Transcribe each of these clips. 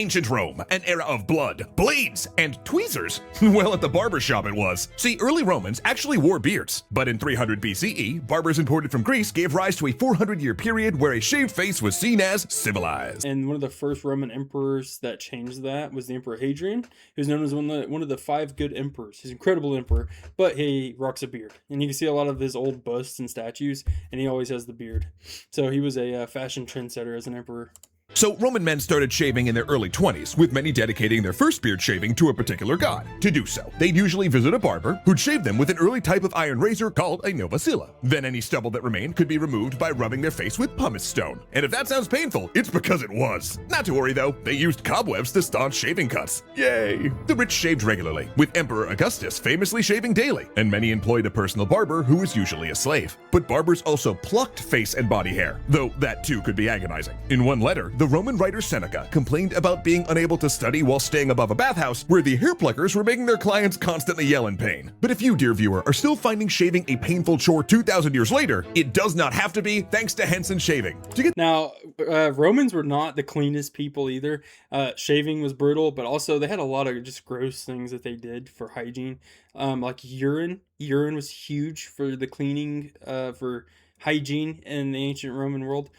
Ancient Rome, an era of blood, blades, and tweezers. Well, at the barber shop it was. See, early Romans actually wore beards, but in 300 BCE, barbers imported from Greece gave rise to a 400-year period where a shaved face was seen as civilized. And one of the first Roman emperors that changed that was the Emperor Hadrian, who's known as one of the five good emperors. He's an incredible emperor, but he rocks a beard. And you can see a lot of his old busts and statues, and he always has the beard. So he was a fashion trendsetter as an emperor. So Roman men started shaving in their early 20s, with many dedicating their first beard shaving to a particular god. To do so, they'd usually visit a barber who'd shave them with an early type of iron razor called a novacilla. Then any stubble that remained could be removed by rubbing their face with pumice stone. And if that sounds painful, it's because it was. Not to worry though, they used cobwebs to staunch shaving cuts. Yay! The rich shaved regularly, with Emperor Augustus famously shaving daily, and many employed a personal barber who was usually a slave. But barbers also plucked face and body hair, though that too could be agonizing. In one letter, the Roman writer Seneca complained about being unable to study while staying above a bathhouse where the hair pluckers were making their clients constantly yell in pain. But if you, dear viewer, are still finding shaving a painful chore 2,000 years later, it does not have to be thanks to Henson Shaving. Now, Romans were not the cleanest people either. Shaving was brutal, but also they had a lot of just gross things that they did for hygiene, like urine. Urine was huge for the cleaning, for hygiene in the ancient Roman world.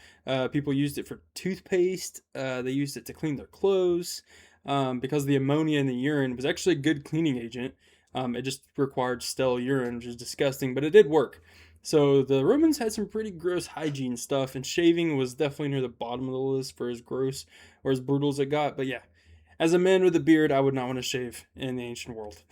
People used it for toothpaste. They used it to clean their clothes because the ammonia in the urine was actually a good cleaning agent. It just required stale urine, which is disgusting, but it did work. So the Romans had some pretty gross hygiene stuff, and shaving was definitely near the bottom of the list for as gross or as brutal as it got. But yeah, as a man with a beard, I would not want to shave in the ancient world.